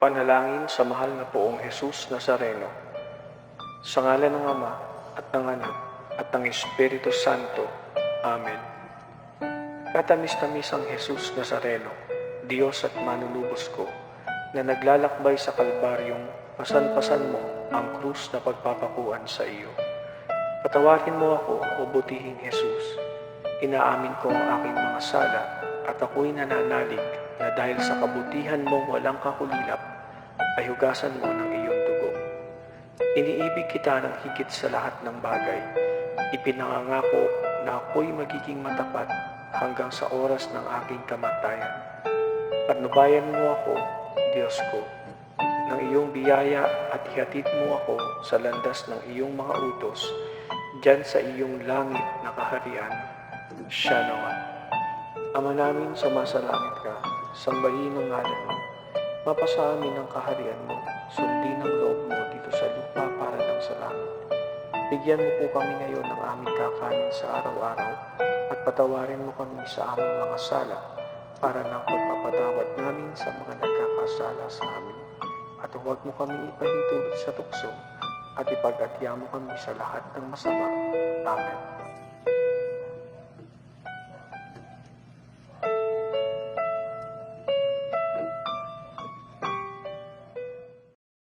Panalangin sa mahal na Poong Jesus Nazareno. Sa ngalan ng Ama at ng Anak at ng Espiritu Santo. Amen. Katamis-tamis ang Jesus Nazareno, Diyos at manunubos ko, na naglalakbay sa Kalbaryong, pasan-pasan mo ang krus na pagpapakuan sa iyo. Patawarin mo ako, o butihing Jesus. Inaamin ko ang aking mga sala at ako'y nananalig na dahil sa kabutihan mong walang kakulilap, ay hugasan mo ng iyong dugo. Iniibig kita ng higit sa lahat ng bagay. Ipinangangako na ako'y magiging matapat hanggang sa oras ng aking kamatayan. Patnubayan mo ako, Diyos ko, ng iyong biyaya at ihatid mo ako sa landas ng iyong mga utos, diyan sa iyong langit na kaharian. Shalom. Ama namin, sumasalangit ka, sambahin ang ngalan mo. Mapasa amin ang kaharian mo, sundin ang loob mo dito sa lupa para lang sa langit. Bigyan mo po kami ngayon ng aming kakanin sa araw-araw at patawarin mo kami sa aming mga sala para ng pagpapatawad namin sa mga nagkakasala sa amin. At huwag mo kami ipahintulot sa tukso at ipag-atya mo kami sa lahat ng masama. Amen.